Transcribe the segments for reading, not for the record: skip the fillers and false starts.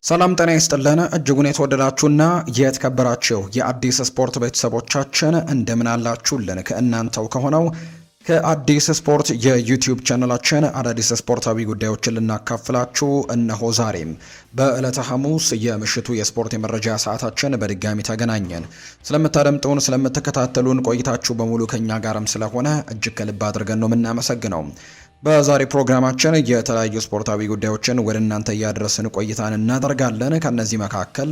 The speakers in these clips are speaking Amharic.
ሰላም ጤና ይስጥልን እጅጉን የተወደዳችሁና የተከበራችሁ የአዲስ ስፖርት ቤተሰቦቻችን እንደምን አላችሁልን? ከእናንተው ከሆነው ከአዲስ ስፖርት የዩቲዩብ ቻናላችን አዳዲስ ስፖርታዊ ጉዳዮችን ልናካፍላችሁ እነሆ ዛሬም በዕለተ ሐሙስ የምሽቱ የስፖርት የመረጃ ሰዓታችን በድጋሚ ተገናኘን። ስለምታደምጡን ስለምትከታተሉን ቆይታችሁ በሙሉ ከኛ ጋርም ስለሆነ እጅግ ከልብ አድርገን ነው የምናመሰግነው። በዛሬ ፕሮግራማችን የተለያዩ ስፖርታዊ ጉዳዮችን ወደ እናንተ እያደረስን ቆይታን እናደርጋለን። ከነዚህ መካከል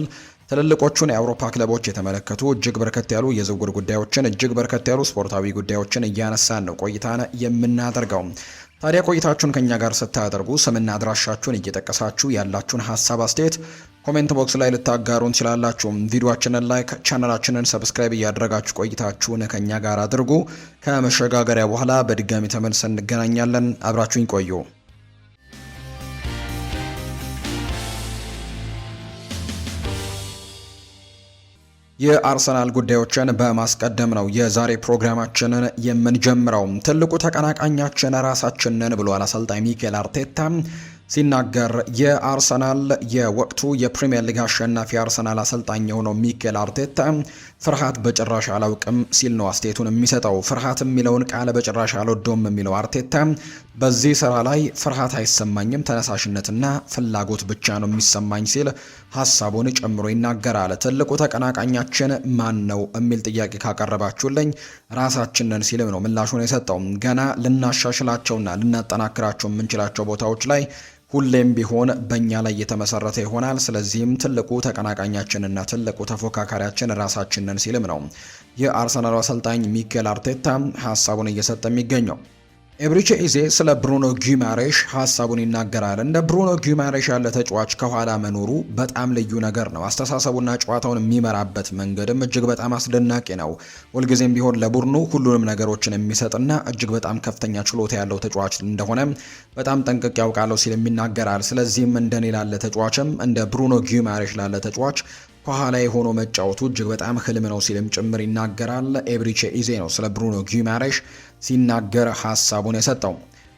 ትልልቆቹን የአውሮፓ ክለቦች የተመለከቱ እጅግ በርከት ያሉ የዝውውር ጉዳዮችን፣ እጅግ በርከት ያሉ ስፖርታዊ ጉዳዮችን እያነሳን ነው ቆይታን የምናደርገው። ታዲያ ቆይታችሁን ከኛ ጋር ስታደርጉ ስምና አድራሻችሁን እየጠቀሳችሁ ያላችሁን ሀሳብ አስተያየት ኮሜንት ቦክስ ላይ ልታጋሩን ትችላላችሁ። ቪዲዮአችንን ላይክ፣ ቻናላችንን ሰብስክራይብ እያደረጋችሁ ቆይታችሁን ከኛ ጋር አድርጉ። ከመሸጋገሪያ በኋላ በድጋሚ ተመልሰን እንገናኛለን። አብራችሁኝ ቆዩ። የአርሰናል ጉዳዮችን በማስቀደም ነው የዛሬ ፕሮግራማችንን የምንጀምረው። ትልቁ ተቀናቃኛችን ራሳችንን ብሏል አሰልጣኝ ሚኬል አርቴታ ሲናገር። የአርሰናል የወቅቱ የፕሪሚየር ሊግ አሸናፊ አርሰናል አሰልጣኝ የሆነው ሚኬል አርቴታ ፍርሃት በጭራሽ አላውቅም ሲል ነው አስተያየቱን የሚሰጠው። ፍርሃት የሚለውን ቃል በጭራሽ አልወደውም የሚለው አርቴታ በዚህ ስራ ላይ ፍርሃት አይሰማኝም፣ ተነሳሽነትና ፍላጎት ብቻ ነው የሚሰማኝ ሲል ሀሳቡን ጨምሮ ይናገራል። ትልቁ ተቀናቃኛችን ማን ነው የሚል ጥያቄ ካቀረባችሁልኝ ራሳችንን ሲልም ነው ምላሹን የሰጠው። ገና ልናሻሽላቸውና ልናጠናክራቸው የምንችላቸው ቦታዎች ላይ ሁሌም ቢሆን በእኛ ላይ የተመሰረተ ይሆናል። ስለዚህም ትልቁ ተቀናቃኛችንና ትልቁ ተፎካካሪያችን ራሳችንን ሲልም ነው የአርሰናሉ አሰልጣኝ ሚኬል አርቴታ ሀሳቡን እየሰጠ የሚገኘው። ኤብሪቼ ኢዜ ስለ ብሩኖ ጊማሬሽ ሀሳቡን ይናገራል። እንደ ብሩኖ ጊማሬሽ ያለ ተጫዋች ከኋላ መኖሩ በጣም ልዩ ነገር ነው። አስተሳሰቡና ጨዋታውን የሚመራበት መንገድም እጅግ በጣም አስደናቂ ነው። ሁልጊዜም ቢሆን ለቡድኑ ሁሉንም ነገሮችን የሚሰጥና እጅግ በጣም ከፍተኛ ችሎታ ያለው ተጫዋች እንደሆነ በጣም ጠንቅቅ ያውቃለሁ ሲል ይናገራል። ስለዚህም እንደኔ ላለ ተጫዋችም እንደ ብሩኖ ጊማሬሽ ላለ ተጫዋች ከኋላ የሆኖ መጫወቱ እጅግ በጣም ህልም ነው ሲልም ጭምር ይናገራል። ኤብሪቼ ኢዜ ነው ስለ ብሩኖ ጊማሬሽ ሲናገር ሀሳቡን የሰጠው።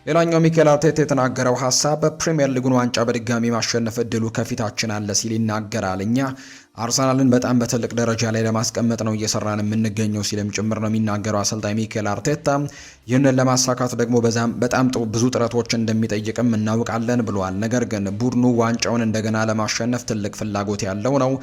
ሌላኛው ሚኬል አርቴታ የተናገረው ሀሳብ ፕሪሚየር ሊጉን ዋንጫ በድጋሚ ማሸነፍ እድሉ ከፊታችን አለ ሲል ይናገራል። እኛ አርሰናልን በጣም በትልቅ ደረጃ ላይ ለማስቀመጥ ነው እየሰራን የምንገኘው ሲልም ጭምር ነው የሚናገረው አሰልጣኝ ሚኬል አርቴታ። ይህንን ለማሳካት ደግሞ በጣም ብዙ ጥረቶች እንደሚጠይቅም እናውቃለን ብለዋል። ነገር ግን ቡድኑ ዋንጫውን እንደገና ለማሸነፍ ትልቅ ፍላጎት ያለው ነው፣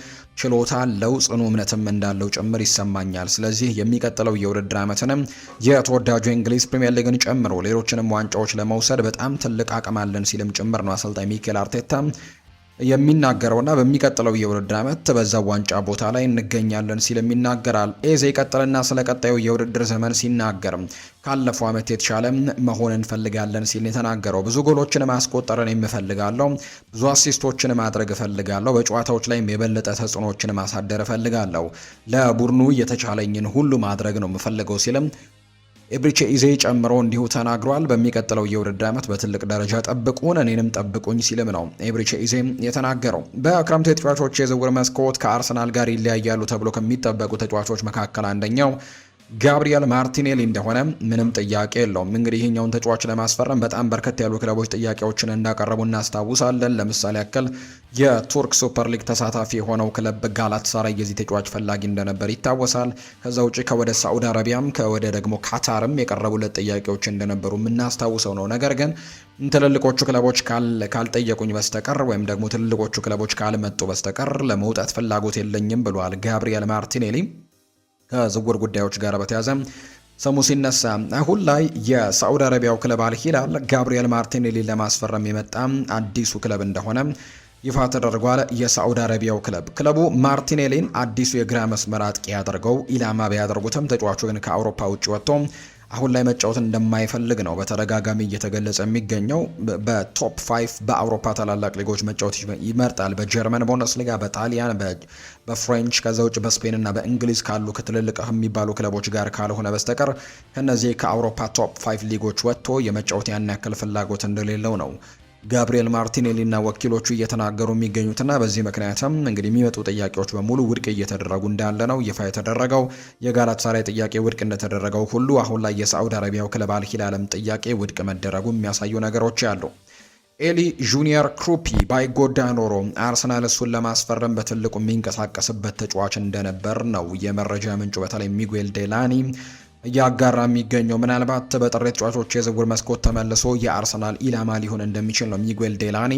ችሎታ አለው፣ ጽኑ እምነትም እንዳለው ጭምር ይሰማኛል። ስለዚህ የሚቀጥለው የውድድር ዓመትንም የተወዳጁ የእንግሊዝ ፕሪሚየር ሊግን ጨምሮ ሌሎችንም ዋንጫዎች ለመውሰድ በጣም ትልቅ አቅም አለን ሲልም ጭምር ነው አሰልጣኝ ሚኬል አርቴታ የሚናገረውና በሚቀጥለው የውድድር ዓመት በዛ ዋንጫ ቦታ ላይ እንገኛለን ሲልም ይናገራል። ኤዜ ይቀጥልና ስለ ቀጣዩ የውድድር ዘመን ሲናገር ካለፈው ዓመት የተሻለ መሆን እንፈልጋለን ሲል የተናገረው። ብዙ ጎሎችን ማስቆጠርን የምፈልጋለሁ፣ ብዙ አሲስቶችን ማድረግ እፈልጋለሁ፣ በጨዋታዎች ላይም የበለጠ ተጽዕኖዎችን ማሳደር እፈልጋለሁ፣ ለቡድኑ የተቻለኝን ሁሉ ማድረግ ነው የምፈልገው ሲልም ኤብሪቼ ኢዜ ጨምሮ እንዲሁ ተናግሯል። በሚቀጥለው የውድድር ዓመት በትልቅ ደረጃ ጠብቁን፣ እኔንም ጠብቁኝ ሲልም ነው ኤብሪቼ ኢዜ የተናገረው። በክረምቱ የተጫዋቾች የዝውውር መስኮት ከአርሰናል ጋር ይለያያሉ ተብሎ ከሚጠበቁ ተጫዋቾች መካከል አንደኛው ጋብሪኤል ማርቲኔሊ እንደሆነ ምንም ጥያቄ የለውም። እንግዲህ ይህኛውን ተጫዋች ለማስፈረም በጣም በርከት ያሉ ክለቦች ጥያቄዎችን እንዳቀረቡ እናስታውሳለን። ለምሳሌ ያክል የቱርክ ሱፐር ሊግ ተሳታፊ የሆነው ክለብ ጋላታሳራይ የዚህ ተጫዋች ፈላጊ እንደነበር ይታወሳል። ከዛ ውጭ ከወደ ሳዑዲ አረቢያም ከወደ ደግሞ ካታርም የቀረቡለት ጥያቄዎች እንደነበሩ የምናስታውሰው ነው። ነገር ግን ትልልቆቹ ክለቦች ካልጠየቁኝ በስተቀር ወይም ደግሞ ትልልቆቹ ክለቦች ካልመጡ በስተቀር ለመውጣት ፍላጎት የለኝም ብሏል ጋብሪኤል ማርቲኔሊ። ከዝውውር ጉዳዮች ጋር በተያያዘ ስሙ ሲነሳ አሁን ላይ የሳዑዲ አረቢያው ክለብ አልሂላል ጋብሪኤል ማርቲኔሊ ለማስፈረም የመጣ አዲሱ ክለብ እንደሆነ ይፋ ተደርጓል። የሳዑዲ አረቢያው ክለቡ ማርቲኔሊን አዲሱ የግራ መስመር አጥቂ ያደርገው ኢላማ ቢያደርጉትም ተጫዋቹ ግን ከአውሮፓ ውጭ ወጥቶ አሁን ላይ መጫወት እንደማይፈልግ ነው በተደጋጋሚ እየተገለጸ የሚገኘው። በቶፕ 5 በአውሮፓ ታላላቅ ሊጎች መጫወት ይመርጣል። በጀርመን ቡንደስሊጋ፣ በጣሊያን፣ በፍሬንች ከዛ ውጭ በስፔን እና በእንግሊዝ ካሉ ከትልልቅ የሚባሉ ክለቦች ጋር ካልሆነ በስተቀር ከነዚህ ከአውሮፓ ቶፕ 5 ሊጎች ወጥቶ የመጫወት ያን ያክል ፍላጎት እንደሌለው ነው ጋብሪኤል ማርቲኔሊና ወኪሎቹ እየተናገሩ የሚገኙትና በዚህ ምክንያትም እንግዲህ የሚመጡ ጥያቄዎች በሙሉ ውድቅ እየተደረጉ እንዳለ ነው ይፋ የተደረገው። የጋላታሳራይ ጥያቄ ውድቅ እንደተደረገው ሁሉ አሁን ላይ የሳዑዲ አረቢያው ክለብ አልሂላልም ጥያቄ ውድቅ መደረጉ የሚያሳዩ ነገሮች አሉ። ኤሊ ጁኒየር ክሩፒ ባይጎዳ ኖሮ አርሰናል እሱን ለማስፈረም በትልቁ የሚንቀሳቀስበት ተጫዋች እንደነበር ነው የመረጃ ምንጩ በተለይ ሚጉኤል ዴላኒ እያጋራ የሚገኘው። ምናልባት በጥር ተጫዋቾች የዝውውር መስኮት ተመልሶ የአርሰናል ኢላማ ሊሆን እንደሚችል ነው ሚጉኤል ዴላኒ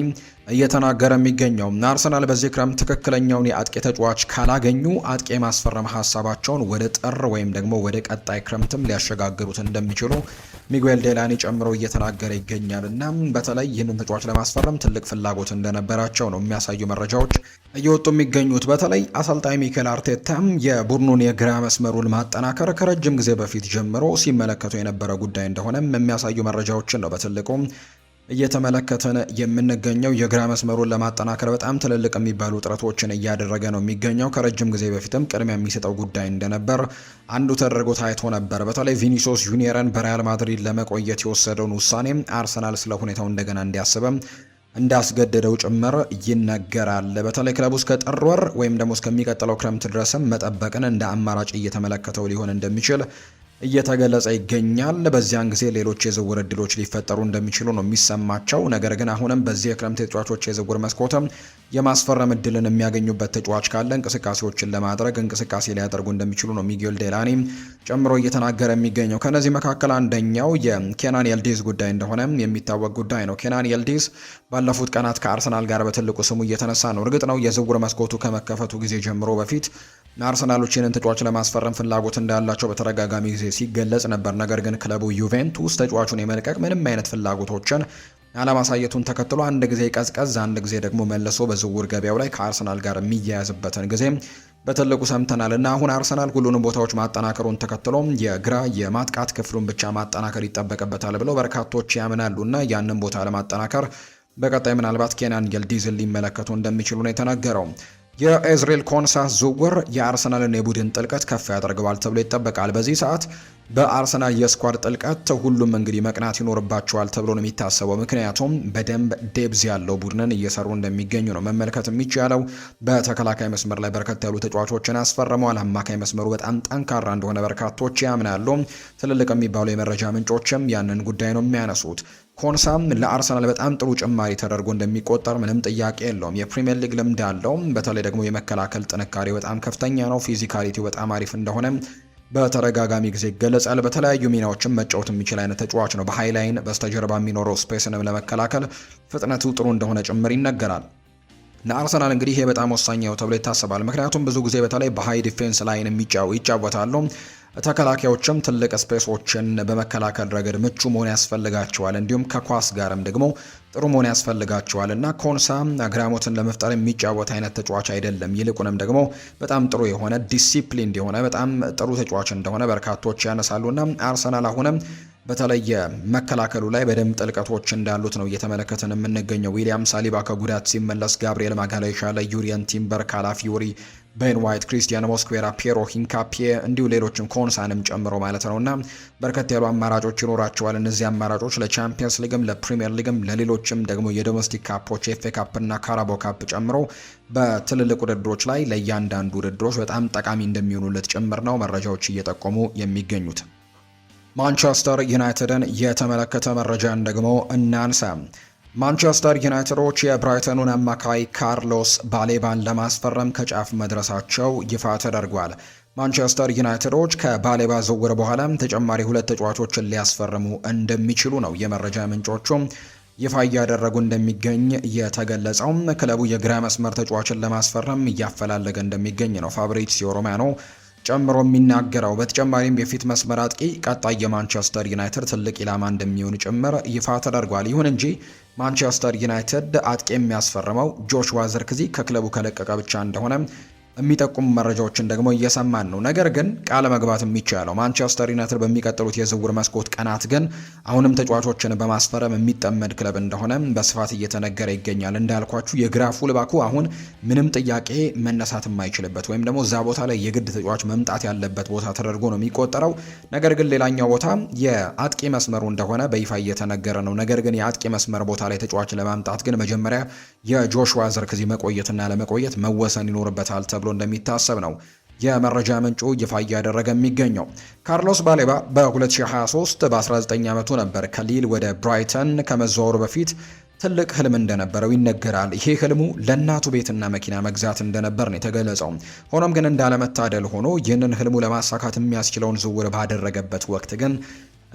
እየተናገረ የሚገኘው። አርሰናል በዚህ ክረምት ትክክለኛውን የአጥቂ ተጫዋች ካላገኙ አጥቂ የማስፈረም ሀሳባቸውን ወደ ጥር ወይም ደግሞ ወደ ቀጣይ ክረምትም ሊያሸጋግሩት እንደሚችሉ ሚጉኤል ዴላኒ ጨምሮ እየተናገረ ይገኛል እና በተለይ ይህንን ተጫዋች ለማስፈረም ትልቅ ፍላጎት እንደነበራቸው ነው የሚያሳዩ መረጃዎች እየወጡ የሚገኙት። በተለይ አሰልጣኝ ሚኬል አርቴታም የቡድኑን የግራ መስመሩን ማጠናከር ከረጅም ጊዜ በፊት ጀምሮ ሲመለከቱ የነበረ ጉዳይ እንደሆነ የሚያሳዩ መረጃዎችን ነው በትልቁ እየተመለከተን የምንገኘው። የግራ መስመሩን ለማጠናከር በጣም ትልልቅ የሚባሉ ጥረቶችን እያደረገ ነው የሚገኘው። ከረጅም ጊዜ በፊትም ቅድሚያ የሚሰጠው ጉዳይ እንደነበር አንዱ ተደርጎ ታይቶ ነበር። በተለይ ቪኒሲዮስ ጁኒየርን በሪያል ማድሪድ ለመቆየት የወሰደውን ውሳኔ አርሰናል ስለ ሁኔታው እንደገና እንዲያስበም እንዳስገደደው ጭምር ይነገራል። በተለይ ክለቡ እስከ ጥር ወር ወይም ደግሞ እስከሚቀጥለው ክረምት ድረስም መጠበቅን እንደ አማራጭ እየተመለከተው ሊሆን እንደሚችል እየተገለጸ ይገኛል። በዚያን ጊዜ ሌሎች የዝውውር እድሎች ሊፈጠሩ እንደሚችሉ ነው የሚሰማቸው። ነገር ግን አሁንም በዚህ የክረምት ተጫዋቾች የዝውውር መስኮትም የማስፈረም እድልን የሚያገኙበት ተጫዋች ካለ እንቅስቃሴዎችን ለማድረግ እንቅስቃሴ ሊያደርጉ እንደሚችሉ ነው ሚጌል ዴላኒ ጨምሮ እየተናገረ የሚገኘው። ከነዚህ መካከል አንደኛው የኬናን የልዲዝ ጉዳይ እንደሆነ የሚታወቅ ጉዳይ ነው። ኬናን የልዲዝ ባለፉት ቀናት ከአርሰናል ጋር በትልቁ ስሙ እየተነሳ ነው። እርግጥ ነው የዝውውር መስኮቱ ከመከፈቱ ጊዜ ጀምሮ በፊት አርሰናሎች ይህንን ተጫዋች ለማስፈረም ፍላጎት እንዳላቸው በተደጋጋሚ ጊዜ ሲገለጽ ነበር። ነገር ግን ክለቡ ዩቬንቱስ ተጫዋቹን የመልቀቅ ምንም አይነት ፍላጎቶችን አለማሳየቱን ተከትሎ አንድ ጊዜ ቀዝቀዝ፣ አንድ ጊዜ ደግሞ መልሶ በዝውውር ገበያው ላይ ከአርሰናል ጋር የሚያያዝበትን ጊዜ በትልቁ ሰምተናል እና አሁን አርሰናል ሁሉንም ቦታዎች ማጠናከሩን ተከትሎ የግራ የማጥቃት ክፍሉን ብቻ ማጠናከር ይጠበቅበታል ብለው በርካቶች ያምናሉ እና ያንን ቦታ ለማጠናከር በቀጣይ ምናልባት ኬናን የልዲዝን ሊመለከቱ እንደሚችሉ ነው የተናገረው። የኤዝሬል ኮንሳ ዝውውር የአርሰናልን የቡድን ጥልቀት ከፍ ያደርገዋል ተብሎ ይጠበቃል። በዚህ ሰዓት በአርሰናል የስኳድ ጥልቀት ሁሉም እንግዲህ መቅናት ይኖርባቸዋል ተብሎ ነው የሚታሰበው። ምክንያቱም በደንብ ዴብዝ ያለው ቡድንን እየሰሩ እንደሚገኙ ነው መመልከት የሚቻለው። በተከላካይ መስመር ላይ በርከት ያሉ ተጫዋቾችን አስፈርመዋል። አማካይ መስመሩ በጣም ጠንካራ እንደሆነ በርካቶች ያምናሉ። ትልልቅ የሚባሉ የመረጃ ምንጮችም ያንን ጉዳይ ነው የሚያነሱት። ኮንሳም ለአርሰናል በጣም ጥሩ ጭማሪ ተደርጎ እንደሚቆጠር ምንም ጥያቄ የለውም። የፕሪሚየር ሊግ ልምድ አለው። በተለይ ደግሞ የመከላከል ጥንካሬ በጣም ከፍተኛ ነው። ፊዚካሊቲው በጣም አሪፍ እንደሆነ በተደጋጋሚ ጊዜ ይገለጻል። በተለያዩ ሚናዎችም መጫወት የሚችል አይነት ተጫዋች ነው። በሃይ ላይን በስተጀርባ የሚኖረው ስፔስንም ለመከላከል ፍጥነቱ ጥሩ እንደሆነ ጭምር ይነገራል። ለአርሰናል እንግዲህ ይሄ በጣም ወሳኝ ነው ተብሎ ይታሰባል። ምክንያቱም ብዙ ጊዜ በተለይ በሃይ ዲፌንስ ላይን ይጫወታሉ። ተከላካዮችም ትልቅ ስፔሶችን በመከላከል ረገድ ምቹ መሆን ያስፈልጋቸዋል። እንዲሁም ከኳስ ጋርም ደግሞ ጥሩ መሆን ያስፈልጋቸዋል እና ኮንሳ አግራሞትን ለመፍጠር የሚጫወት አይነት ተጫዋች አይደለም። ይልቁንም ደግሞ በጣም ጥሩ የሆነ ዲሲፕሊን የሆነ በጣም ጥሩ ተጫዋች እንደሆነ በርካቶች ያነሳሉና አርሰናል አሁንም በተለየ መከላከሉ ላይ በደንብ ጥልቀቶች እንዳሉት ነው እየተመለከተን የምንገኘው። ዊሊያም ሳሊባ ከጉዳት ሲመለስ፣ ጋብሪኤል ማጋሌሻ ላይ፣ ዩሪየን ቲምበር፣ ካላፊዮሪ፣ ቤን ዋይት፣ ክሪስቲያን ሞስኩዌራ፣ ፒየሮ ሂንካፒዬ እንዲሁ ሌሎችም ኮንሳንም ጨምሮ ማለት ነውና በርከት ያሉ አማራጮች ይኖራቸዋል። እነዚህ አማራጮች ለቻምፒየንስ ሊግም ለፕሪሚየር ሊግም ለሌሎችም ደግሞ የዶሜስቲክ ካፖች ኤፍኤ ካፕ እና ካራቦ ካፕ ጨምሮ በትልልቅ ውድድሮች ላይ ለእያንዳንዱ ውድድሮች በጣም ጠቃሚ እንደሚሆኑለት ጭምር ነው መረጃዎች እየጠቆሙ የሚገኙት። ማንቸስተር ዩናይትድን የተመለከተ መረጃን ደግሞ እናንሳ። ማንቸስተር ዩናይትዶች የብራይተኑን አማካይ ካርሎስ ባሌባን ለማስፈረም ከጫፍ መድረሳቸው ይፋ ተደርጓል። ማንቸስተር ዩናይትዶች ከባሌባ ዝውውር በኋላ ተጨማሪ 2 ተጫዋቾችን ሊያስፈርሙ እንደሚችሉ ነው የመረጃ ምንጮቹ ይፋ እያደረጉ እንደሚገኝ የተገለጸው። ክለቡ የግራ መስመር ተጫዋችን ለማስፈረም እያፈላለገ እንደሚገኝ ነው ፋብሪዚዮ ሮማኖ ጨምሮ የሚናገረው። በተጨማሪም የፊት መስመር አጥቂ ቀጣይ የማንቸስተር ዩናይትድ ትልቅ ኢላማ እንደሚሆን ጭምር ይፋ ተደርጓል። ይሁን እንጂ ማንቸስተር ዩናይትድ አጥቂ የሚያስፈርመው ጆሹዋ ዘርክዚ ከክለቡ ከለቀቀ ብቻ እንደሆነ የሚጠቁሙ መረጃዎችን ደግሞ እየሰማን ነው። ነገር ግን ቃል መግባት የሚቻለው ማንቸስተር ዩናይትድ በሚቀጥሉት የዝውውር መስኮት ቀናት ግን አሁንም ተጫዋቾችን በማስፈረም የሚጠመድ ክለብ እንደሆነ በስፋት እየተነገረ ይገኛል። እንዳልኳችሁ የግራ ፉልባኩ አሁን ምንም ጥያቄ መነሳት የማይችልበት ወይም ደግሞ እዛ ቦታ ላይ የግድ ተጫዋች መምጣት ያለበት ቦታ ተደርጎ ነው የሚቆጠረው። ነገር ግን ሌላኛው ቦታ የአጥቂ መስመሩ እንደሆነ በይፋ እየተነገረ ነው። ነገር ግን የአጥቂ መስመር ቦታ ላይ ተጫዋች ለማምጣት ግን መጀመሪያ የጆሹዋ ዘርክዚ መቆየትና ለመቆየት መወሰን ይኖርበታል ተብሎ እንደሚታሰብ ነው የመረጃ ምንጩ ይፋ እያደረገ የሚገኘው። ካርሎስ ባሌባ በ2023 በ19 ዓመቱ ነበር ከሊል ወደ ብራይተን ከመዘዋወሩ በፊት ትልቅ ህልም እንደነበረው ይነገራል። ይሄ ህልሙ ለእናቱ ቤትና መኪና መግዛት እንደነበር ነው የተገለጸው። ሆኖም ግን እንዳለመታደል ሆኖ ይህንን ህልሙ ለማሳካት የሚያስችለውን ዝውውር ባደረገበት ወቅት ግን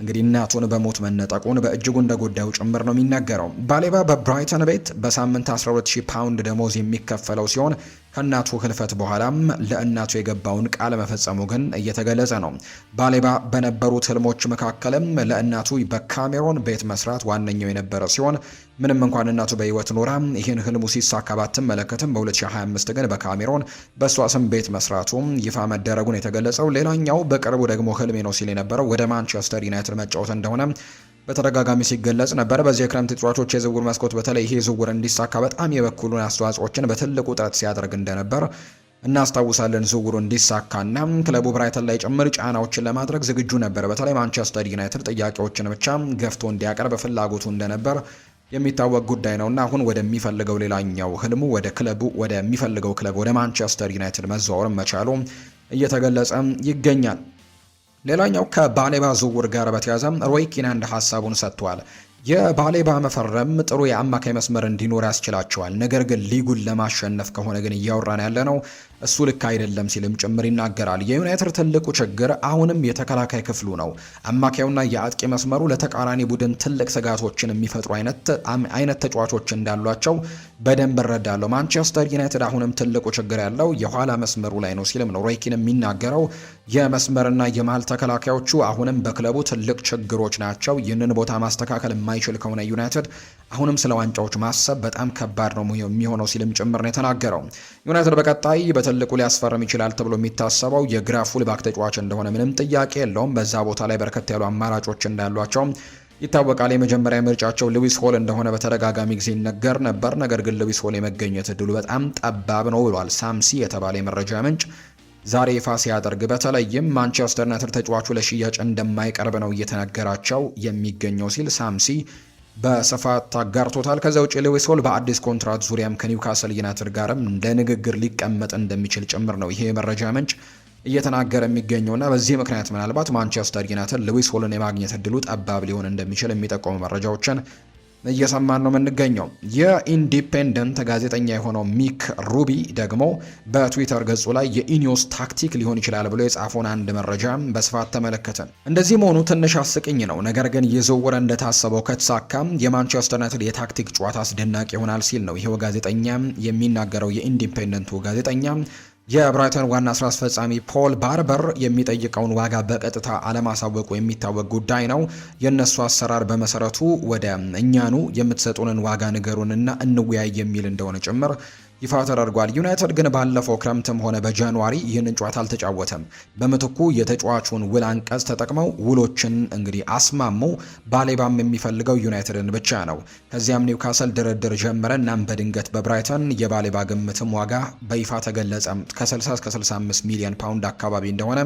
እንግዲህ እናቱን በሞት መነጠቁን በእጅጉ እንደጎዳው ጭምር ነው የሚናገረው። ባሌባ በብራይተን ቤት በሳምንት 12000 ፓውንድ ደሞዝ የሚከፈለው ሲሆን ከእናቱ ህልፈት በኋላም ለእናቱ የገባውን ቃል መፈጸሙ ግን እየተገለጸ ነው። ባሌባ በነበሩት ህልሞች መካከልም ለእናቱ በካሜሮን ቤት መስራት ዋነኛው የነበረ ሲሆን ምንም እንኳን እናቱ በህይወት ኖራ ይህን ህልሙ ሲሳካ ባትመለከትም በ2025 ግን በካሜሮን በእሷ ስም ቤት መስራቱ ይፋ መደረጉን የተገለጸው። ሌላኛው በቅርቡ ደግሞ ህልሜ ነው ሲል የነበረው ወደ ማንቸስተር ዩናይትድ መጫወት እንደሆነ በተደጋጋሚ ሲገለጽ ነበር። በዚህ የክረምት ተጫዋቾች የዝውውር መስኮት በተለይ ይሄ ዝውውር እንዲሳካ በጣም የበኩሉን አስተዋጽኦችን በትልቁ ጥረት ሲያደርግ እንደነበር እናስታውሳለን። ዝውውሩ እንዲሳካና ክለቡ ብራይተን ላይ ጭምር ጫናዎችን ለማድረግ ዝግጁ ነበር። በተለይ ማንቸስተር ዩናይትድ ጥያቄዎችን ብቻ ገፍቶ እንዲያቀርብ ፍላጎቱ እንደነበር የሚታወቅ ጉዳይ ነውና አሁን ወደሚፈልገው ሌላኛው ህልሙ ወደ ክለቡ ወደሚፈልገው ክለብ ወደ ማንቸስተር ዩናይትድ መዘዋወር መቻሉ እየተገለጸ ይገኛል። ሌላኛው ከባሌባ ዝውውር ጋር በተያያዘ ሮይ ኪን አንድ ሀሳቡን ሰጥቷል። የባሌባ መፈረም ጥሩ የአማካይ መስመር እንዲኖር ያስችላቸዋል። ነገር ግን ሊጉን ለማሸነፍ ከሆነ ግን እያወራን ያለ ነው እሱ ልክ አይደለም ሲልም ጭምር ይናገራል። የዩናይትድ ትልቁ ችግር አሁንም የተከላካይ ክፍሉ ነው። አማካዩና የአጥቂ መስመሩ ለተቃራኒ ቡድን ትልቅ ስጋቶችን የሚፈጥሩ አይነት ተጫዋቾች እንዳሏቸው በደንብ እረዳለሁ። ማንቸስተር ዩናይትድ አሁንም ትልቁ ችግር ያለው የኋላ መስመሩ ላይ ነው ሲልም ነው ሮይ ኪን የሚናገረው። የመስመርና የመሃል ተከላካዮቹ አሁንም በክለቡ ትልቅ ችግሮች ናቸው። ይህንን ቦታ ማስተካከል የማይችል ከሆነ ዩናይትድ አሁንም ስለ ዋንጫዎች ማሰብ በጣም ከባድ ነው የሚሆነው ሲልም ጭምር ነው የተናገረው። ዩናይትድ በቀጣይ በትልቁ ሊያስፈርም ይችላል ተብሎ የሚታሰበው የግራ ፉልባክ ተጫዋች እንደሆነ ምንም ጥያቄ የለውም። በዛ ቦታ ላይ በርከት ያሉ አማራጮች እንዳሏቸው ይታወቃል። የመጀመሪያ ምርጫቸው ሉዊስ ሆል እንደሆነ በተደጋጋሚ ጊዜ ይነገር ነበር። ነገር ግን ሉዊስ ሆል የመገኘት እድሉ በጣም ጠባብ ነው ብሏል ሳምሲ የተባለ የመረጃ ምንጭ ዛሬ ይፋ ሲያደርግ። በተለይም ማንቸስተር ዩናይትድ ተጫዋቹ ለሽያጭ እንደማይቀርብ ነው እየተነገራቸው የሚገኘው ሲል ሳምሲ በስፋት ታጋርቶታል። ከዛ ውጭ ሉዊስ ሆል በአዲስ ኮንትራት ዙሪያም ከኒውካስል ዩናይትድ ጋርም ለንግግር ሊቀመጥ እንደሚችል ጭምር ነው ይሄ የመረጃ ምንጭ እየተናገረ የሚገኘውና በዚህ ምክንያት ምናልባት ማንቸስተር ዩናይትድ ሉዊስ ሆልን የማግኘት እድሉ ጠባብ ሊሆን እንደሚችል የሚጠቁሙ መረጃዎችን እየሰማን ነው የምንገኘው። የኢንዲፔንደንት ጋዜጠኛ የሆነው ሚክ ሩቢ ደግሞ በትዊተር ገጹ ላይ የኢኒዮስ ታክቲክ ሊሆን ይችላል ብሎ የጻፈውን አንድ መረጃ በስፋት ተመለከትን። እንደዚህ መሆኑ ትንሽ አስቂኝ ነው። ነገር ግን ይዘውር እንደታሰበው ከተሳካም የማንቸስተር ዩናይትድ የታክቲክ ጨዋታ አስደናቂ ይሆናል ሲል ነው ይሄው ጋዜጠኛ የሚናገረው። የኢንዲፔንደንቱ ጋዜጠኛ የብራይተን ዋና ስራ አስፈጻሚ ፖል ባርበር የሚጠይቀውን ዋጋ በቀጥታ አለማሳወቁ የሚታወቅ ጉዳይ ነው። የእነሱ አሰራር በመሰረቱ ወደ እኛኑ የምትሰጡንን ዋጋ ንገሩንና እንወያይ የሚል እንደሆነ ጭምር ይፋ ተደርጓል። ዩናይትድ ግን ባለፈው ክረምትም ሆነ በጃንዋሪ ይህንን ጨዋታ አልተጫወተም። በምትኩ የተጫዋቹን ውል አንቀጽ ተጠቅመው ውሎችን እንግዲህ አስማሙ። ባሌባም የሚፈልገው ዩናይትድን ብቻ ነው። ከዚያም ኒውካስል ድርድር ጀመረ። እናም በድንገት በብራይተን የባሌባ ግምትም ዋጋ በይፋ ተገለጸ። ከ60 እስከ 65 ሚሊዮን ፓውንድ አካባቢ እንደሆነ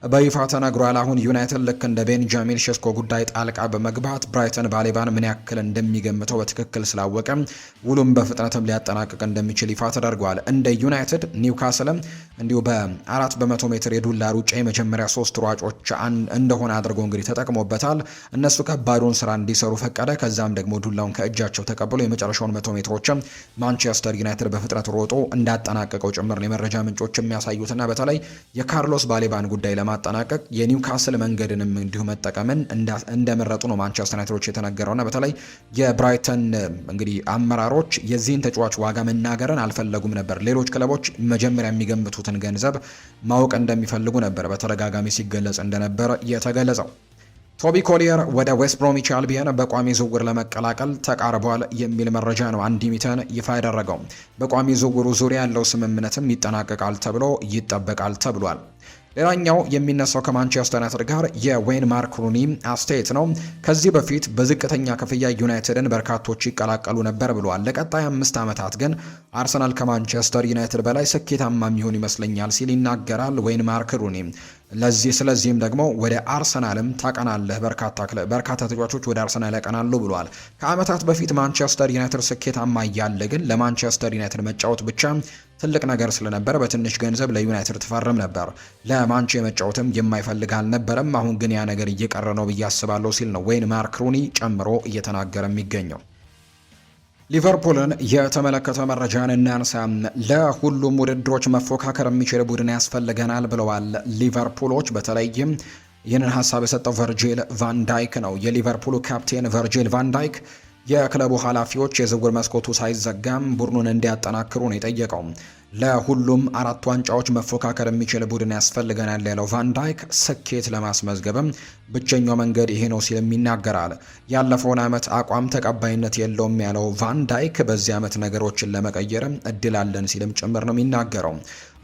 በይፋ ተነግሯል። አሁን ዩናይትድ ልክ እንደ ቤንጃሚን ሼስኮ ጉዳይ ጣልቃ በመግባት ብራይተን ባሌባን ምን ያክል እንደሚገምተው በትክክል ስላወቀ ውሉም በፍጥነትም ሊያጠናቅቅ እንደሚችል ይፋ ተደርጓል። እንደ ዩናይትድ ኒውካስልም እንዲሁ በ400 ሜትር የዱላ ሩጫ የመጀመሪያ 3 ሯጮች እንደሆነ አድርጎ እንግዲህ ተጠቅሞበታል። እነሱ ከባዱን ስራ እንዲሰሩ ፈቀደ። ከዛም ደግሞ ዱላውን ከእጃቸው ተቀብሎ የመጨረሻውን 100 ሜትሮችም ማንቸስተር ዩናይትድ በፍጥነት ሮጦ እንዳጠናቀቀው ጭምር ነው የመረጃ ምንጮች የሚያሳዩትና በተለይ የካርሎስ ባሌባን ጉዳይ ለማጠናቀቅ የኒውካስል መንገድንም እንዲሁ መጠቀምን እንደመረጡ ነው ማንቸስተር ዩናይትዶች የተነገረውና በተለይ የብራይተን እንግዲህ አመራሮች የዚህን ተጫዋች ዋጋ መናገርን አልፈለጉም ነበር። ሌሎች ክለቦች መጀመሪያ የሚገምቱትን ገንዘብ ማወቅ እንደሚፈልጉ ነበር በተደጋጋሚ ሲገለጽ እንደነበር የተገለጸው። ቶቢ ኮሊየር ወደ ዌስት ብሮሚች አልቢየን በቋሚ ዝውውር ለመቀላቀል ተቃርቧል የሚል መረጃ ነው አንዲ ሚተን ይፋ ያደረገው። በቋሚ ዝውውሩ ዙሪያ ያለው ስምምነትም ይጠናቀቃል ተብሎ ይጠበቃል ተብሏል። ሌላኛው የሚነሳው ከማንቸስተር ዩናይትድ ጋር የዌይን ማርክ ሩኒ አስተያየት ነው። ከዚህ በፊት በዝቅተኛ ክፍያ ዩናይትድን በርካቶች ይቀላቀሉ ነበር ብለዋል። ለቀጣይ 5 ዓመታት ግን አርሰናል ከማንቸስተር ዩናይትድ በላይ ስኬታማ የሚሆን ይመስለኛል ሲል ይናገራል ዌይን ማርክ ሩኒ። ስለዚህም ደግሞ ወደ አርሰናልም ታቀናለህ፣ በርካታ ተጫዋቾች ወደ አርሰናል ያቀናሉ ብለዋል። ከዓመታት በፊት ማንቸስተር ዩናይትድ ስኬታማ እያለ ግን ለማንቸስተር ዩናይትድ መጫወት ብቻ ትልቅ ነገር ስለነበር በትንሽ ገንዘብ ለዩናይትድ ትፈርም ነበር። ለማንቼ መጫወትም የማይፈልግ አልነበረም። አሁን ግን ያ ነገር እየቀረ ነው ብዬ አስባለሁ ሲል ነው ዌይን ማርክ ሩኒ ጨምሮ እየተናገረ የሚገኘው። ሊቨርፑልን የተመለከተ መረጃን እናንሳ። ለሁሉም ውድድሮች መፎካከር የሚችል ቡድን ያስፈልገናል ብለዋል ሊቨርፑሎች። በተለይም ይህንን ሀሳብ የሰጠው ቨርጂል ቫንዳይክ ነው። የሊቨርፑሉ ካፕቴን ቨርጂል ቫንዳይክ የክለቡ ኃላፊዎች የዝውውር መስኮቱ ሳይዘጋም ቡድኑን እንዲያጠናክሩ ነው የጠየቀው። ለሁሉም 4 ዋንጫዎች መፎካከር የሚችል ቡድን ያስፈልገናል ያለው ቫንዳይክ ስኬት ለማስመዝገብም ብቸኛው መንገድ ይሄ ነው ሲልም ይናገራል። ያለፈውን ዓመት አቋም ተቀባይነት የለውም ያለው ቫንዳይክ በዚህ ዓመት ነገሮችን ለመቀየርም እድል አለን ሲልም ጭምር ነው የሚናገረው።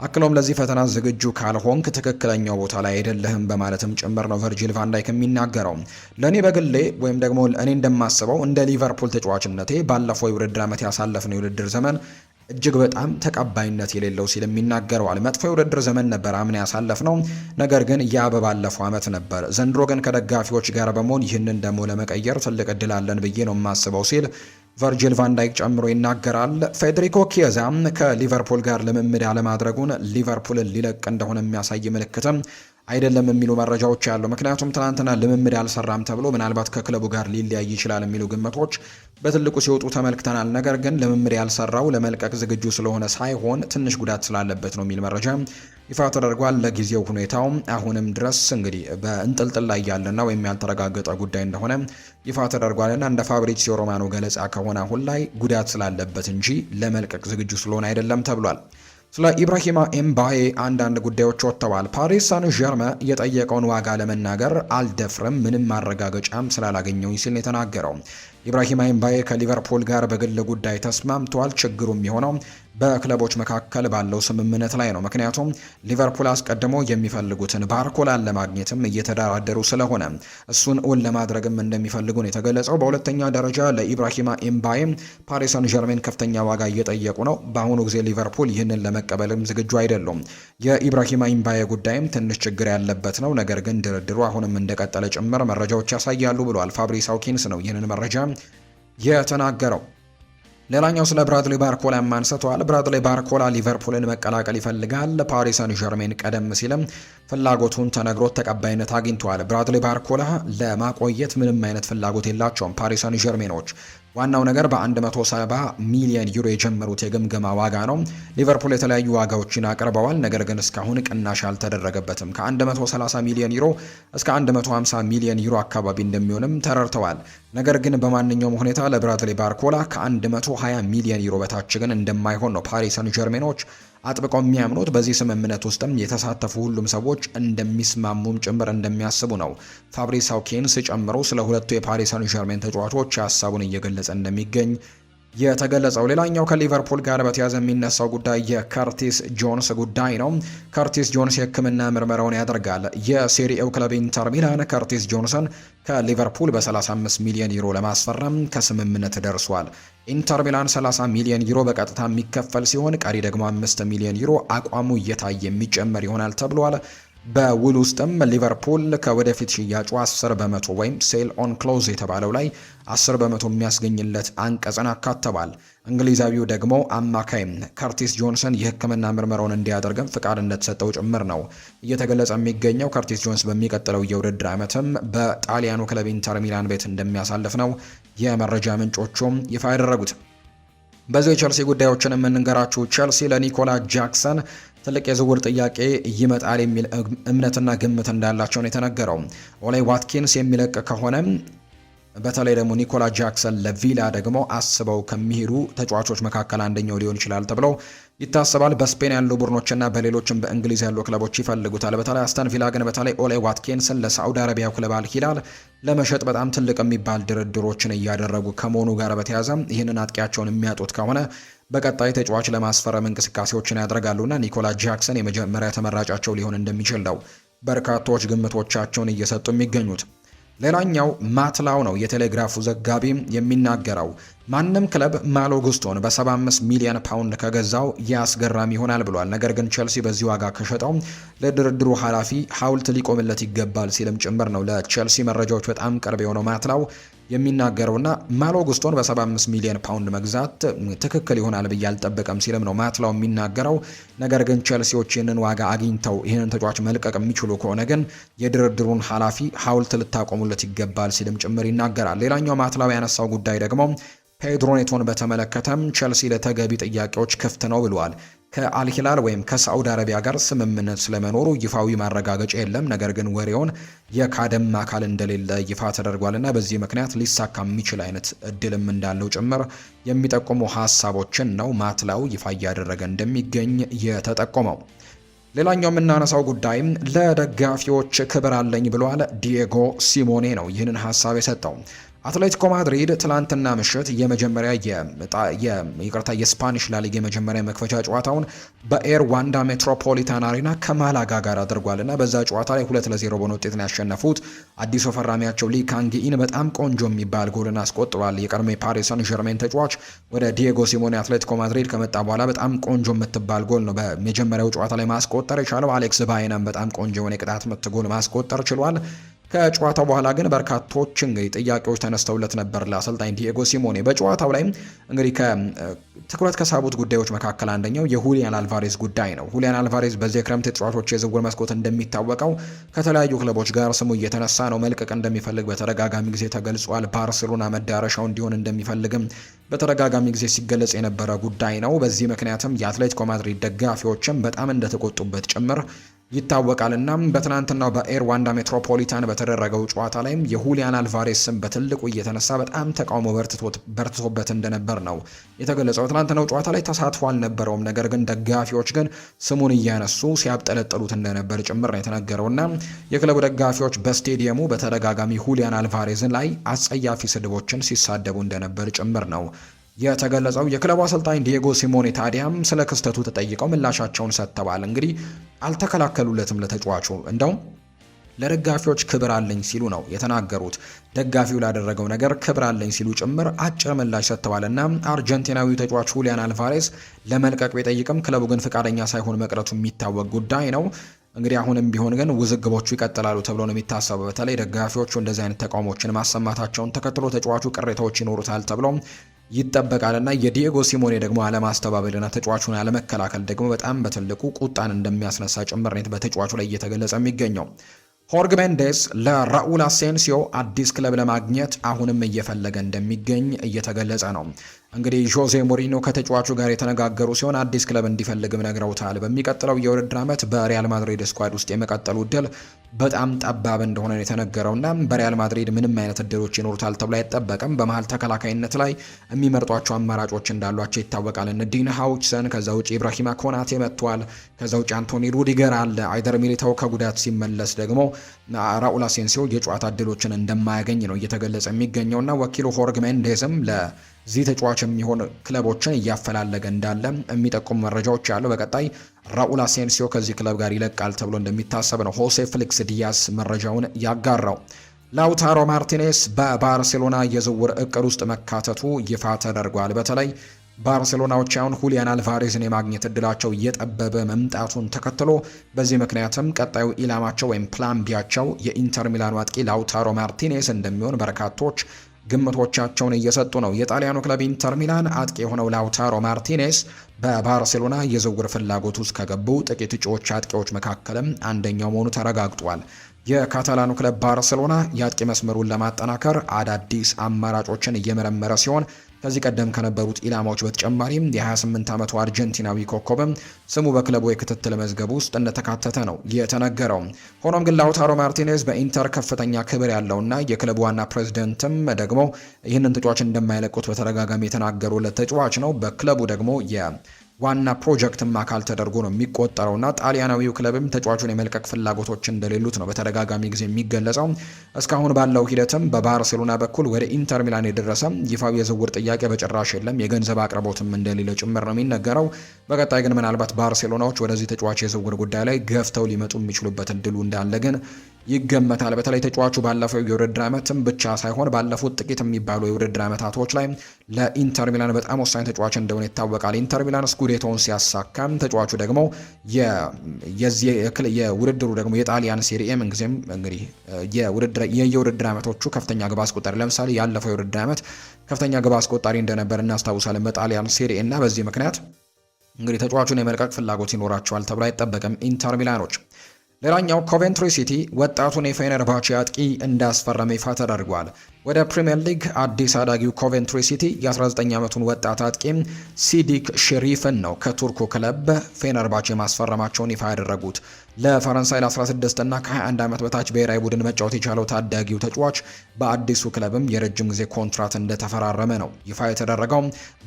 አክሎም ለዚህ ፈተና ዝግጁ ካልሆንክ ትክክለኛው ቦታ ላይ አይደለህም በማለትም ጭምር ነው ቨርጂል ቫንዳይክ የሚናገረው። ለእኔ በግሌ ወይም ደግሞ እኔ እንደማስበው እንደ ሊቨርፑል ተጫዋችነቴ ባለፈው የውድድር ዓመት ያሳለፍነው የውድድር ዘመን እጅግ በጣም ተቀባይነት የሌለው ሲልም ይናገረዋል። መጥፎ የውድድር ዘመን ነበር አምና ያሳለፍነው፣ ነገር ግን ያ በባለፈው ዓመት ነበር። ዘንድሮ ግን ከደጋፊዎች ጋር በመሆን ይህንን ደግሞ ለመቀየር ትልቅ እድል አለን ብዬ ነው የማስበው ሲል ቨርጂል ቫንዳይክ ጨምሮ ይናገራል። ፌዴሪኮ ኪየዛም ከሊቨርፑል ጋር ልምምድ አለማድረጉን ሊቨርፑልን ሊለቅ እንደሆነ የሚያሳይ ምልክትም አይደለም የሚሉ መረጃዎች ያሉ። ምክንያቱም ትናንትና ልምምድ አልሰራም ተብሎ ምናልባት ከክለቡ ጋር ሊለያይ ይችላል የሚሉ ግምቶች በትልቁ ሲወጡ ተመልክተናል። ነገር ግን ልምምድ ያልሰራው ለመልቀቅ ዝግጁ ስለሆነ ሳይሆን ትንሽ ጉዳት ስላለበት ነው የሚል መረጃ ይፋ ተደርጓል። ለጊዜው ሁኔታው አሁንም ድረስ እንግዲህ በእንጥልጥል ላይ ያለና ወይም ያልተረጋገጠ ጉዳይ እንደሆነ ይፋ ተደርጓልና እንደ ፋብሪዚዮ ሮማኖ ገለጻ ከሆነ አሁን ላይ ጉዳት ስላለበት እንጂ ለመልቀቅ ዝግጁ ስለሆነ አይደለም ተብሏል። ስለ ኢብራሂማ ኤምባዬ አንዳንድ ጉዳዮች ወጥተዋል። ፓሪስ ሳን ዠርመን የጠየቀውን ዋጋ ለመናገር አልደፍርም ምንም ማረጋገጫም ስላላገኘው ሲል የተናገረው ኢብራሂማ ኤምባዬ ከሊቨርፑል ጋር በግል ጉዳይ ተስማምቷል። ችግሩ የሚሆነው በክለቦች መካከል ባለው ስምምነት ላይ ነው። ምክንያቱም ሊቨርፑል አስቀድሞ የሚፈልጉትን ባርኮላን ለማግኘትም እየተደራደሩ ስለሆነ እሱን እውን ለማድረግም እንደሚፈልጉ ነው የተገለጸው። በሁለተኛ ደረጃ ለኢብራሂማ ኤምባዬ ፓሪስ ሰን ዠርሜን ከፍተኛ ዋጋ እየጠየቁ ነው። በአሁኑ ጊዜ ሊቨርፑል ይህንን ለመቀበልም ዝግጁ አይደሉም። የኢብራሂማ ኤምባዬ ጉዳይም ትንሽ ችግር ያለበት ነው። ነገር ግን ድርድሩ አሁንም እንደቀጠለ ጭምር መረጃዎች ያሳያሉ ብሏል። ፋብሪስ ሃውኪንስ ነው ይህንን መረጃ የተናገረው። ሌላኛው ስለ ብራድሊ ባርኮላ አንስተዋል። ብራድሊ ባርኮላ ሊቨርፑልን መቀላቀል ይፈልጋል። ፓሪስ ሰን ዠርሜን ቀደም ሲልም ፍላጎቱን ተነግሮት ተቀባይነት አግኝቷል። ብራድሊ ባርኮላ ለማቆየት ምንም አይነት ፍላጎት የላቸውም ፓሪስ ሰን ዠርሜኖች። ዋናው ነገር በ170 ሚሊዮን ዩሮ የጀመሩት የግምገማ ዋጋ ነው። ሊቨርፑል የተለያዩ ዋጋዎችን አቅርበዋል፣ ነገር ግን እስካሁን ቅናሽ አልተደረገበትም። ከ130 ሚሊዮን ዩሮ እስከ 150 ሚሊዮን ዩሮ አካባቢ እንደሚሆንም ተረድተዋል። ነገር ግን በማንኛውም ሁኔታ ለብራድሊ ባርኮላ ከ120 ሚሊዮን ዩሮ በታች ግን እንደማይሆን ነው ፓሪስ ሰን ዠርሜኖች አጥብቀው የሚያምኑት። በዚህ ስምምነት ውስጥም የተሳተፉ ሁሉም ሰዎች እንደሚስማሙም ጭምር እንደሚያስቡ ነው ፋብሪስ ሃውኪንስ ጨምሮ ስለ ሁለቱ የፓሪስ ሰን ዠርሜን ተጫዋቾች ሀሳቡን እየገለጸ እንደሚገኝ የተገለጸው። ሌላኛው ከሊቨርፑል ጋር በተያያዘ የሚነሳው ጉዳይ የከርቲስ ጆንስ ጉዳይ ነው። ከርቲስ ጆንስ የሕክምና ምርመራውን ያደርጋል። የሴሪኤው ክለብ ኢንተር ሚላን ከርቲስ ጆንስን ከሊቨርፑል በ35 ሚሊዮን ዩሮ ለማስፈረም ከስምምነት ደርሷል። ኢንተር ሚላን 30 ሚሊዮን ዩሮ በቀጥታ የሚከፈል ሲሆን ቀሪ ደግሞ 5 ሚሊዮን ዩሮ አቋሙ እየታየ የሚጨመር ይሆናል ተብሏል። በውል ውስጥም ሊቨርፑል ከወደፊት ሽያጩ 10 በመቶ ወይም ሴል ኦን ክሎዝ የተባለው ላይ 10 በመቶ የሚያስገኝለት አንቀጽን አካተዋል። እንግሊዛዊው ደግሞ አማካይ ከርቲስ ጆንሰን የሕክምና ምርመራውን እንዲያደርግም ፍቃድ እንደተሰጠው ጭምር ነው እየተገለጸ የሚገኘው። ከርቲስ ጆንስ በሚቀጥለው የውድድር ዓመትም በጣሊያኑ ክለብ ኢንተር ሚላን ቤት እንደሚያሳልፍ ነው የመረጃ ምንጮቹም ይፋ ያደረጉት። በዚህ የቸልሲ ጉዳዮችን የምንንገራችሁ ቸልሲ ለኒኮላ ጃክሰን ትልቅ የዝውውር ጥያቄ ይመጣል የሚል እምነትና ግምት እንዳላቸው ነው የተነገረው። ኦሌ ዋትኪንስ የሚለቅ ከሆነ በተለይ ደግሞ ኒኮላ ጃክሰን ለቪላ ደግሞ አስበው ከሚሄዱ ተጫዋቾች መካከል አንደኛው ሊሆን ይችላል ተብሎ ይታሰባል። በስፔን ያሉ ቡድኖችና በሌሎችም በእንግሊዝ ያሉ ክለቦች ይፈልጉታል። በተለይ አስተን ቪላ ግን በተለይ ኦሌ ዋትኪንስን ለሳዑዲ አረቢያው ክለብ አልሂላል ለመሸጥ በጣም ትልቅ የሚባል ድርድሮችን እያደረጉ ከመሆኑ ጋር በተያያዘ ይህንን አጥቂያቸውን የሚያጡት ከሆነ በቀጣይ ተጫዋች ለማስፈረም እንቅስቃሴዎችን ያደርጋሉና ኒኮላ ጃክሰን የመጀመሪያ ተመራጫቸው ሊሆን እንደሚችል ነው በርካቶች ግምቶቻቸውን እየሰጡ የሚገኙት። ሌላኛው ማትላው ነው የቴሌግራፉ ዘጋቢ የሚናገረው። ማንም ክለብ ማሎ ጉስቶን በ75 ሚሊዮን ፓውንድ ከገዛው ያስገራሚ ይሆናል ብሏል። ነገር ግን ቸልሲ በዚህ ዋጋ ከሸጠው ለድርድሩ ኃላፊ ሐውልት ሊቆምለት ይገባል ሲልም ጭምር ነው ለቸልሲ መረጃዎች በጣም ቅርብ የሆነው ማትላው የሚናገረውና ማሎ ጉስቶን በ75 ሚሊዮን ፓውንድ መግዛት ትክክል ይሆናል ብዬ አልጠበቀም ሲልም ነው ማትላው የሚናገረው። ነገር ግን ቸልሲዎች ይህንን ዋጋ አግኝተው ይህንን ተጫዋች መልቀቅ የሚችሉ ከሆነ ግን የድርድሩን ኃላፊ ሐውልት ልታቆሙለት ይገባል ሲልም ጭምር ይናገራል። ሌላኛው ማትላው ያነሳው ጉዳይ ደግሞ ፔድሮ ኔቶን በተመለከተም ቸልሲ ለተገቢ ጥያቄዎች ክፍት ነው ብለዋል። ከአልሂላል ወይም ከሳዑዲ አረቢያ ጋር ስምምነት ስለመኖሩ ይፋዊ ማረጋገጫ የለም። ነገር ግን ወሬውን የካደም አካል እንደሌለ ይፋ ተደርጓልና በዚህ ምክንያት ሊሳካ የሚችል አይነት እድልም እንዳለው ጭምር የሚጠቁሙ ሀሳቦችን ነው ማትላው ይፋ እያደረገ እንደሚገኝ የተጠቆመው። ሌላኛው የምናነሳው ጉዳይም ለደጋፊዎች ክብር አለኝ ብሏል ዲየጎ ሲሞኔ ነው ይህንን ሀሳብ የሰጠው። አትሌቲኮ ማድሪድ ትላንትና ምሽት የመጀመሪያ የስፓኒሽ ላሊጋ የመጀመሪያ መክፈቻ ጨዋታውን በኤር ዋንዳ ሜትሮፖሊታን አሬና ከማላጋ ጋር አድርጓልና በዛ ጨዋታ ላይ 2-0 በሆነ ውጤት ነው ያሸነፉት። አዲሱ ፈራሚያቸው ሊ ካንጊኢን በጣም ቆንጆ የሚባል ጎልን አስቆጥሯል። የቀድሞ የፓሪስ ሰን ዠርሜን ተጫዋች ወደ ዲየጎ ሲሞኔ አትሌቲኮ ማድሪድ ከመጣ በኋላ በጣም ቆንጆ የምትባል ጎል ነው በመጀመሪያው ጨዋታ ላይ ማስቆጠር የቻለው። አሌክስ ባይናም በጣም ቆንጆ የሆነ የቅጣት ምት ጎል ማስቆጠር ችሏል። ከጨዋታው በኋላ ግን በርካቶች እንግዲህ ጥያቄዎች ተነስተውለት ነበር ለአሰልጣኝ ዲየጎ ሲሞኔ። በጨዋታው ላይ እንግዲህ ትኩረት ከሳቡት ጉዳዮች መካከል አንደኛው የሁሊያን አልቫሬዝ ጉዳይ ነው። ሁሊያን አልቫሬዝ በዚህ የክረምት ተጫዋቾች የዝውውር መስኮት እንደሚታወቀው ከተለያዩ ክለቦች ጋር ስሙ እየተነሳ ነው። መልቀቅ እንደሚፈልግ በተደጋጋሚ ጊዜ ተገልጿል። ባርሴሎና መዳረሻው እንዲሆን እንደሚፈልግም በተደጋጋሚ ጊዜ ሲገለጽ የነበረ ጉዳይ ነው። በዚህ ምክንያትም የአትሌቲኮ ማድሪድ ደጋፊዎችም በጣም እንደተቆጡበት ጭምር ይታወቃልና በትናንትናው በኤር ዋንዳ ሜትሮፖሊታን በተደረገው ጨዋታ ላይም የሁሊያን አልቫሬስ ስም በትልቁ እየተነሳ በጣም ተቃውሞ በርትቶበት እንደነበር ነው የተገለጸው። ትናንትናው ጨዋታ ላይ ተሳትፎ አልነበረውም፣ ነገር ግን ደጋፊዎች ግን ስሙን እያነሱ ሲያብጠለጥሉት እንደነበር ጭምር ነው የተነገረውና የክለቡ ደጋፊዎች በስቴዲየሙ በተደጋጋሚ ሁሊያን አልቫሬዝን ላይ አጸያፊ ስድቦችን ሲሳደቡ እንደነበር ጭምር ነው የተገለጸው። የክለቡ አሰልጣኝ ዲየጎ ሲሞኔ ታዲያም ስለ ክስተቱ ተጠይቀው ምላሻቸውን ሰጥተዋል። እንግዲህ አልተከላከሉለትም ለተጫዋቹ፣ እንደውም ለደጋፊዎች ክብር አለኝ ሲሉ ነው የተናገሩት። ደጋፊው ላደረገው ነገር ክብር አለኝ ሲሉ ጭምር አጭር ምላሽ ሰጥተዋልና አርጀንቲናዊው ተጫዋች ሁሊያን አልቫሬዝ ለመልቀቅ ቢጠይቅም ክለቡ ግን ፈቃደኛ ሳይሆን መቅረቱ የሚታወቅ ጉዳይ ነው። እንግዲህ አሁንም ቢሆን ግን ውዝግቦቹ ይቀጥላሉ ተብሎ ነው የሚታሰበው። በተለይ ደጋፊዎቹ እንደዚህ አይነት ተቃውሞችን ማሰማታቸውን ተከትሎ ተጫዋቹ ቅሬታዎች ይኖሩታል ተብሎ ይጠበቃልና የዲየጎ ሲሞኔ ደግሞ አለማስተባበልና ተጫዋቹን አለመከላከል ደግሞ በጣም በትልቁ ቁጣን እንደሚያስነሳ ጭምር ነው በተጫዋቹ ላይ እየተገለጸ የሚገኘው። ሆርግ ሜንዴስ ለራኡል አሴንሲዮ አዲስ ክለብ ለማግኘት አሁንም እየፈለገ እንደሚገኝ እየተገለጸ ነው። እንግዲህ ጆዜ ሞሪኖ ከተጫዋቹ ጋር የተነጋገሩ ሲሆን አዲስ ክለብ እንዲፈልግም ነግረውታል። በሚቀጥለው የውድድር ዓመት በሪያል ማድሪድ ስኳድ ውስጥ የመቀጠሉ እድል በጣም ጠባብ እንደሆነ ነው የተነገረውና በሪያል ማድሪድ ምንም አይነት እድሎች ይኖሩታል ተብሎ አይጠበቅም። በመሀል ተከላካይነት ላይ የሚመርጧቸው አማራጮች እንዳሏቸው ይታወቃል። ዲን ሃውችሰን፣ ከዛ ውጭ ኢብራሂማ ኮናቴ መጥቷል። ከዛ ውጭ አንቶኒ ሩዲገር አለ። አይደር ሚሊታው ከጉዳት ሲመለስ ደግሞ ራኡል አሴንሲዮ የጨዋታ እድሎችን እንደማያገኝ ነው እየተገለጸ የሚገኘውና ወኪሉ ሆርግ ሜንዴዝም ለዚህ ተጫዋች የሚሆን ክለቦችን እያፈላለገ እንዳለ የሚጠቁሙ መረጃዎች ያለው። በቀጣይ ራኡል አሴንሲዮ ከዚህ ክለብ ጋር ይለቃል ተብሎ እንደሚታሰብ ነው ሆሴ ፍሊክስ ዲያስ መረጃውን ያጋራው። ላውታሮ ማርቲኔስ በባርሴሎና የዝውውር እቅድ ውስጥ መካተቱ ይፋ ተደርጓል። በተለይ ባርሴሎናዎች አሁን ሁሊያን አልቫሬዝን የማግኘት እድላቸው እየጠበበ መምጣቱን ተከትሎ በዚህ ምክንያትም ቀጣዩ ኢላማቸው ወይም ፕላን ቢያቸው የኢንተር ሚላኑ አጥቂ ላውታሮ ማርቲኔስ እንደሚሆን በርካቶች ግምቶቻቸውን እየሰጡ ነው። የጣሊያኑ ክለብ ኢንተር ሚላን አጥቂ የሆነው ላውታሮ ማርቲኔስ በባርሴሎና የዝውውር ፍላጎት ውስጥ ከገቡ ጥቂት እጩዎች አጥቂዎች መካከልም አንደኛው መሆኑ ተረጋግጧል። የካታላኑ ክለብ ባርሴሎና የአጥቂ መስመሩን ለማጠናከር አዳዲስ አማራጮችን እየመረመረ ሲሆን ከዚህ ቀደም ከነበሩት ኢላማዎች በተጨማሪም የ28 ዓመቱ አርጀንቲናዊ ኮከብም ስሙ በክለቡ የክትትል መዝገብ ውስጥ እንደተካተተ ነው የተነገረው። ሆኖም ግን ላውታሮ ማርቲኔዝ በኢንተር ከፍተኛ ክብር ያለውና የክለቡ ዋና ፕሬዝዳንትም ደግሞ ይህንን ተጫዋች እንደማይለቁት በተደጋጋሚ የተናገሩለት ተጫዋች ነው። በክለቡ ደግሞ ዋና ፕሮጀክትም አካል ተደርጎ ነው የሚቆጠረውና ጣሊያናዊው ክለብም ተጫዋቹን የመልቀቅ ፍላጎቶች እንደሌሉት ነው በተደጋጋሚ ጊዜ የሚገለጸው። እስካሁን ባለው ሂደትም በባርሴሎና በኩል ወደ ኢንተር ሚላን የደረሰ ይፋዊ የዝውውር ጥያቄ በጭራሽ የለም። የገንዘብ አቅርቦትም እንደሌለ ጭምር ነው የሚነገረው። በቀጣይ ግን ምናልባት ባርሴሎናዎች ወደዚህ ተጫዋች የዝውውር ጉዳይ ላይ ገፍተው ሊመጡ የሚችሉበት እድሉ እንዳለ ግን ይገመታል። በተለይ ተጫዋቹ ባለፈው የውድድር ዓመትም ብቻ ሳይሆን ባለፉት ጥቂት የሚባሉ የውድድር ዓመታቶች ላይ ለኢንተር ሚላን በጣም ወሳኝ ተጫዋች እንደሆነ ይታወቃል። ኢንተር ሚላን ስኩዴቶውን ሲያሳካም ተጫዋቹ ደግሞ የውድድሩ ደግሞ የጣሊያን ሴሪኤ ምንጊዜም እንግዲህ የውድድር ዓመቶቹ ከፍተኛ ግብ አስቆጣሪ ለምሳሌ ያለፈው የውድድር ዓመት ከፍተኛ ግብ አስቆጣሪ እንደነበር እናስታውሳለን በጣሊያን ሴሪኤ እና በዚህ ምክንያት እንግዲህ ተጫዋቹን የመልቀቅ ፍላጎት ይኖራቸዋል ተብሎ አይጠበቅም ኢንተር ሚላኖች። ሌላኛው ኮቬንትሪ ሲቲ ወጣቱን የፌነርባቼ አጥቂ እንዳስፈረመ ይፋ ተደርጓል። ወደ ፕሪሚየር ሊግ አዲስ አዳጊው ኮቬንትሪ ሲቲ የ19 ዓመቱን ወጣት አጥቂ ሲዲክ ሼሪፍን ነው ከቱርኩ ክለብ ፌነርባቼ ማስፈረማቸውን ይፋ ያደረጉት። ለፈረንሳይ ለ16 እና ከ21 ዓመት በታች ብሔራዊ ቡድን መጫወት የቻለው ታዳጊው ተጫዋች በአዲሱ ክለብም የረጅም ጊዜ ኮንትራት እንደተፈራረመ ነው ይፋ የተደረገው።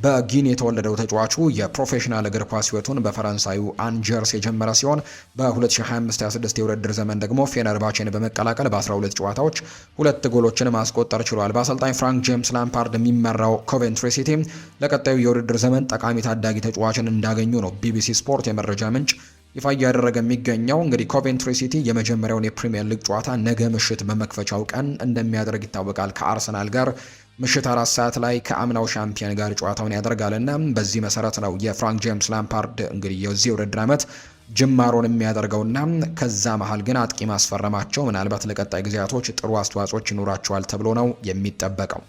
በጊኒ የተወለደው ተጫዋቹ የፕሮፌሽናል እግር ኳስ ሕይወቱን በፈረንሳዩ አንጀርስ የጀመረ ሲሆን በ2025-26 የውድድር ዘመን ደግሞ ፌነርባቼን በመቀላቀል በ12 ጨዋታዎች 2 ጎሎችን ማስቆጠር ችሏል። በአሰልጣኝ ፍራንክ ጄምስ ላምፓርድ የሚመራው ኮቬንትሪ ሲቲ ለቀጣዩ የውድድር ዘመን ጠቃሚ ታዳጊ ተጫዋችን እንዳገኙ ነው ቢቢሲ ስፖርት የመረጃ ምንጭ ይፋ እያደረገ የሚገኘው። እንግዲህ ኮቬንትሪ ሲቲ የመጀመሪያውን የፕሪሚየር ሊግ ጨዋታ ነገ ምሽት በመክፈቻው ቀን እንደሚያደርግ ይታወቃል። ከአርሰናል ጋር ምሽት 4 ሰዓት ላይ ከአምናው ሻምፒዮን ጋር ጨዋታውን ያደርጋልና በዚህ መሰረት ነው የፍራንክ ጄምስ ላምፓርድ እንግዲህ የዚህ ውድድር ዓመት ጅማሮን የሚያደርገውና ከዛ መሃል ግን አጥቂ ማስፈረማቸው ምናልባት ለቀጣይ ጊዜያቶች ጥሩ አስተዋጽኦች ይኖራቸዋል ተብሎ ነው የሚጠበቀው።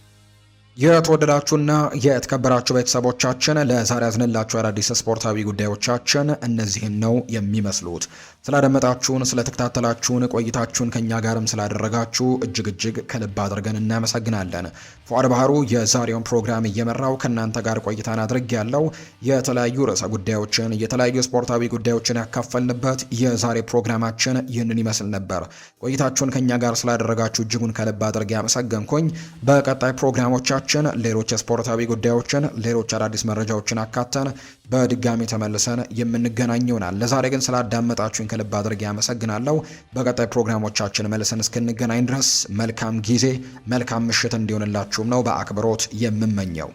የተወደዳችሁና የተከበራችሁ ቤተሰቦቻችን ለዛሬ ያዝንላችሁ አዳዲስ ስፖርታዊ ጉዳዮቻችን እነዚህን ነው የሚመስሉት። ስላደመጣችሁን፣ ስለተከታተላችሁን፣ ቆይታችሁን ከኛ ጋርም ስላደረጋችሁ እጅግ ከልብ አድርገን እናመሰግናለን። ፉአድ ባህሩ የዛሬውን ፕሮግራም እየመራው ከእናንተ ጋር ቆይታን አድርግ ያለው የተለያዩ ርዕሰ ጉዳዮችን የተለያዩ ስፖርታዊ ጉዳዮችን ያካፈልንበት የዛሬ ፕሮግራማችን ይህንን ይመስል ነበር። ቆይታችሁን ከኛ ጋር ስላደረጋችሁ እጅጉን ከልብ አድርጌ ያመሰገንኩኝ። በቀጣይ ፕሮግራሞቻችን ሌሎች ስፖርታዊ ጉዳዮችን ሌሎች አዳዲስ መረጃዎችን አካተን በድጋሚ ተመልሰን የምንገናኝ ይሆናል። ለዛሬ ግን ስላዳመጣችሁኝ ከልብ አድርጌ ያመሰግናለሁ። በቀጣይ ፕሮግራሞቻችን መልሰን እስክንገናኝ ድረስ መልካም ጊዜ መልካም ምሽት እንዲሆንላችሁም ነው በአክብሮት የምመኘው።